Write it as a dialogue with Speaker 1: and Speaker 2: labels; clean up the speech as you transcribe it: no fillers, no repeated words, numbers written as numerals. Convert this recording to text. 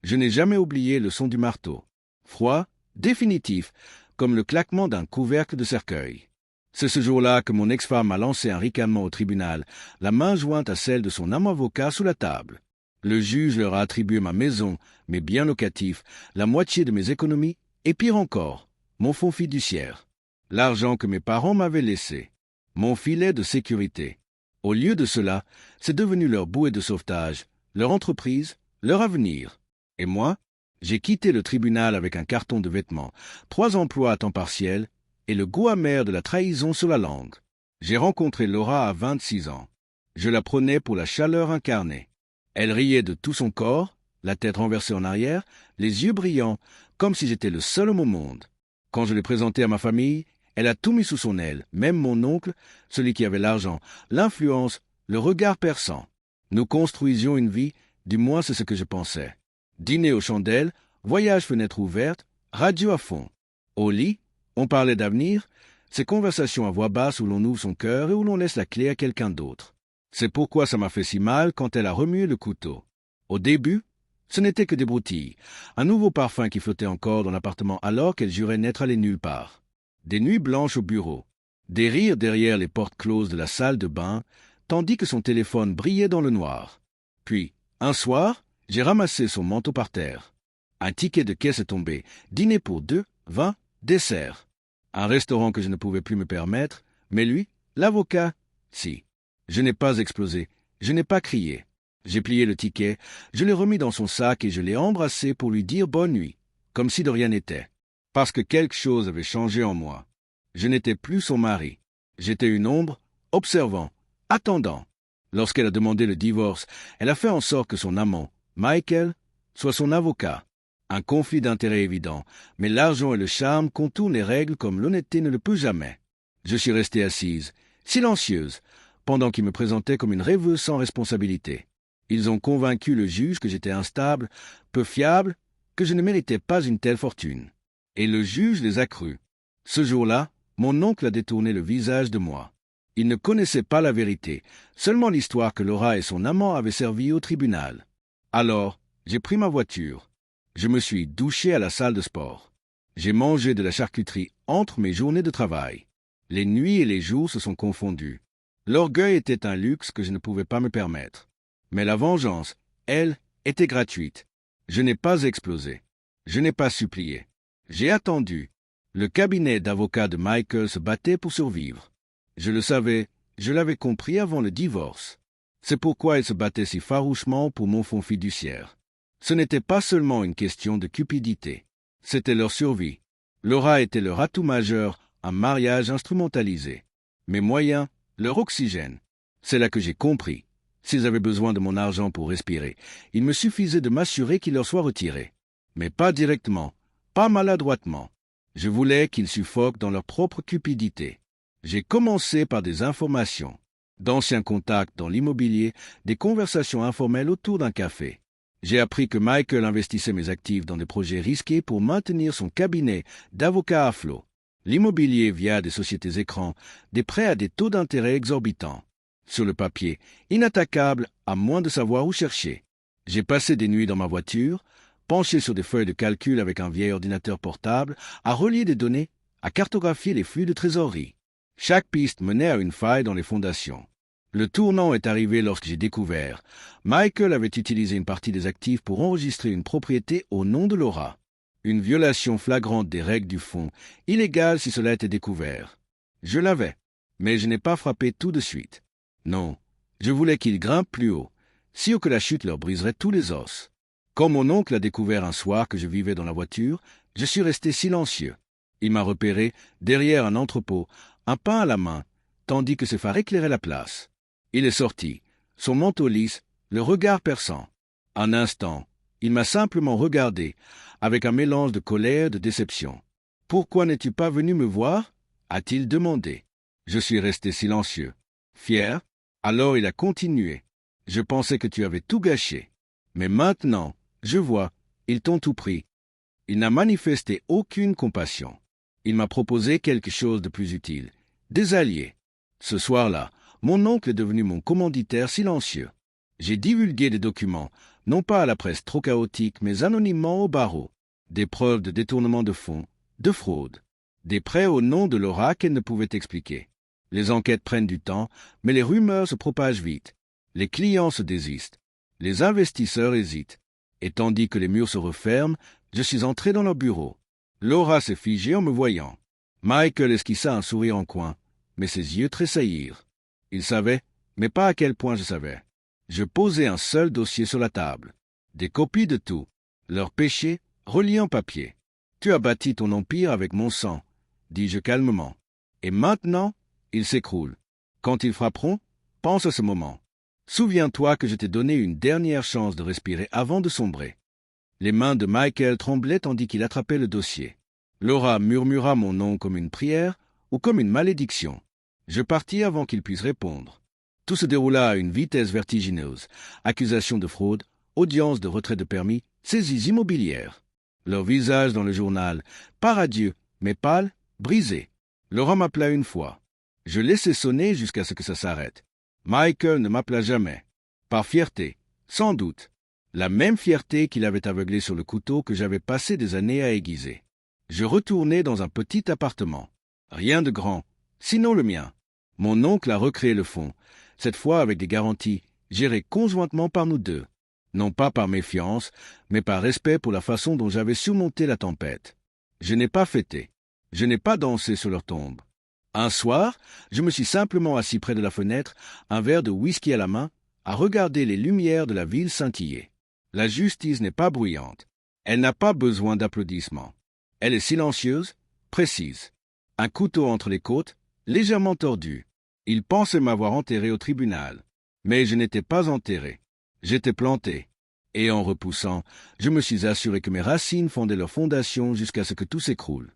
Speaker 1: Je n'ai jamais oublié le son du marteau. Froid, définitif, comme le claquement d'un couvercle de cercueil. C'est ce jour-là que mon ex-femme a lancé un ricanement au tribunal, la main jointe à celle de son amant avocat sous la table. Le juge leur a attribué ma maison, mes biens locatifs, la moitié de mes économies, et pire encore, mon fonds fiduciaire. L'argent que mes parents m'avaient laissé. Mon filet de sécurité. Au lieu de cela, c'est devenu leur bouée de sauvetage, leur entreprise, leur avenir. Et moi, j'ai quitté le tribunal avec un carton de vêtements, 3 emplois à temps partiel, et le goût amer de la trahison sur la langue. J'ai rencontré Laura à 26 ans. Je la prenais pour la chaleur incarnée. Elle riait de tout son corps, la tête renversée en arrière, les yeux brillants, comme si j'étais le seul homme au monde. Quand je l'ai présentée à ma famille, elle a tout mis sous son aile, même mon oncle, celui qui avait l'argent, l'influence, le regard perçant. Nous construisions une vie, du moins c'est ce que je pensais. Dîner aux chandelles, voyage fenêtre ouverte, radio à fond. Au lit, on parlait d'avenir, ces conversations à voix basse où l'on ouvre son cœur et où l'on laisse la clé à quelqu'un d'autre. C'est pourquoi ça m'a fait si mal quand elle a remué le couteau. Au début, ce n'était que des broutilles, un nouveau parfum qui flottait encore dans l'appartement alors qu'elle jurait n'être allée nulle part. Des nuits blanches au bureau, des rires derrière les portes closes de la salle de bain, tandis que son téléphone brillait dans le noir. Puis, un soir, j'ai ramassé son manteau par terre. Un ticket de caisse est tombé, dîner pour 2, vin, dessert. Un restaurant que je ne pouvais plus me permettre, mais lui, l'avocat, si. Je n'ai pas explosé, je n'ai pas crié. J'ai plié le ticket, je l'ai remis dans son sac et je l'ai embrassé pour lui dire bonne nuit, comme si de rien n'était. Parce que quelque chose avait changé en moi. Je n'étais plus son mari. J'étais une ombre, observant, attendant. Lorsqu'elle a demandé le divorce, elle a fait en sorte que son amant, Michael, soit son avocat. Un conflit d'intérêts évident, mais l'argent et le charme contournent les règles comme l'honnêteté ne le peut jamais. Je suis restée assise, silencieuse, pendant qu'ils me présentaient comme une rêveuse sans responsabilité. Ils ont convaincu le juge que j'étais instable, peu fiable, que je ne méritais pas une telle fortune. Et le juge les a crus. Ce jour-là, mon oncle a détourné le visage de moi. Il ne connaissait pas la vérité, seulement l'histoire que Laura et son amant avaient servi au tribunal. Alors, j'ai pris ma voiture. Je me suis douché à la salle de sport. J'ai mangé de la charcuterie entre mes journées de travail. Les nuits et les jours se sont confondus. L'orgueil était un luxe que je ne pouvais pas me permettre. Mais la vengeance, elle, était gratuite. Je n'ai pas explosé. Je n'ai pas supplié. J'ai attendu. Le cabinet d'avocats de Michael se battait pour survivre. Je le savais, je l'avais compris avant le divorce. C'est pourquoi il se battait si farouchement pour mon fonds fiduciaire. Ce n'était pas seulement une question de cupidité. C'était leur survie. Laura était leur atout majeur, un mariage instrumentalisé. Mes moyens, leur oxygène. C'est là que j'ai compris. S'ils avaient besoin de mon argent pour respirer, il me suffisait de m'assurer qu'il leur soit retiré. Mais pas directement, pas maladroitement. Je voulais qu'ils suffoquent dans leur propre cupidité. J'ai commencé par des informations, d'anciens contacts dans l'immobilier, des conversations informelles autour d'un café. J'ai appris que Michael investissait mes actifs dans des projets risqués pour maintenir son cabinet d'avocats à flot. L'immobilier via des sociétés écrans, des prêts à des taux d'intérêt exorbitants. Sur le papier, inattaquable à moins de savoir où chercher. J'ai passé des nuits dans ma voiture, penché sur des feuilles de calcul avec un vieil ordinateur portable, à relier des données, à cartographier les flux de trésorerie. Chaque piste menait à une faille dans les fondations. Le tournant est arrivé lorsque j'ai découvert. Michael avait utilisé une partie des actifs pour enregistrer une propriété au nom de Laura. Une violation flagrante des règles du fonds, illégale si cela était découvert. Je l'avais, mais je n'ai pas frappé tout de suite. Non, je voulais qu'ils grimpent plus haut, si haut que la chute leur briserait tous les os. Quand mon oncle a découvert un soir que je vivais dans la voiture, je suis resté silencieux. Il m'a repéré, derrière un entrepôt, un pain à la main, tandis que ses phares éclairaient la place. Il est sorti, son manteau lisse, le regard perçant. Un instant, il m'a simplement regardé, avec un mélange de colère et de déception. « Pourquoi n'es-tu pas venu me voir » a-t-il demandé. Je suis resté silencieux. Fier, alors il a continué. « Je pensais que tu avais tout gâché. Mais maintenant, je vois, ils t'ont tout pris. » Il n'a manifesté aucune compassion. Il m'a proposé quelque chose de plus utile. Des alliés. Ce soir-là, mon oncle est devenu mon commanditaire silencieux. J'ai divulgué des documents, non pas à la presse trop chaotique, mais anonymement au barreau. Des preuves de détournement de fonds, de fraude. Des prêts au nom de Laura qu'elle ne pouvait expliquer. Les enquêtes prennent du temps, mais les rumeurs se propagent vite. Les clients se désistent. Les investisseurs hésitent. Et tandis que les murs se referment, je suis entré dans leur bureau. Laura s'est figée en me voyant. Michael esquissa un sourire en coin, mais ses yeux tressaillirent. Il savait, mais pas à quel point je savais. Je posai un seul dossier sur la table. Des copies de tout. Leurs péchés, reliés en papier. Tu as bâti ton empire avec mon sang, dis-je calmement. Et maintenant, ils s'écroulent. Quand ils frapperont, pense à ce moment. Souviens-toi que je t'ai donné une dernière chance de respirer avant de sombrer. Les mains de Michael tremblaient tandis qu'il attrapait le dossier. Laura murmura mon nom comme une prière ou comme une malédiction. Je partis avant qu'il puisse répondre. Tout se déroula à une vitesse vertigineuse. Accusations de fraude, audience de retrait de permis, saisies immobilières. Leur visage dans le journal, pas radieux, mais pâle, brisé. Laura m'appela une fois. Je laissai sonner jusqu'à ce que ça s'arrête. Michael ne m'appela jamais. Par fierté, sans doute. La même fierté qui l'avait aveuglé sur le couteau que j'avais passé des années à aiguiser. Je retournai dans un petit appartement. Rien de grand, sinon le mien. Mon oncle a recréé le fonds, cette fois avec des garanties, gérées conjointement par nous deux. Non pas par méfiance, mais par respect pour la façon dont j'avais surmonté la tempête. Je n'ai pas fêté. Je n'ai pas dansé sur leur tombe. Un soir, je me suis simplement assis près de la fenêtre, un verre de whisky à la main, à regarder les lumières de la ville scintiller. La justice n'est pas bruyante. Elle n'a pas besoin d'applaudissements. Elle est silencieuse, précise. Un couteau entre les côtes, légèrement tordu. Il pensait m'avoir enterré au tribunal. Mais je n'étais pas enterré. J'étais planté. Et en repoussant, je me suis assuré que mes racines fondaient leur fondation jusqu'à ce que tout s'écroule.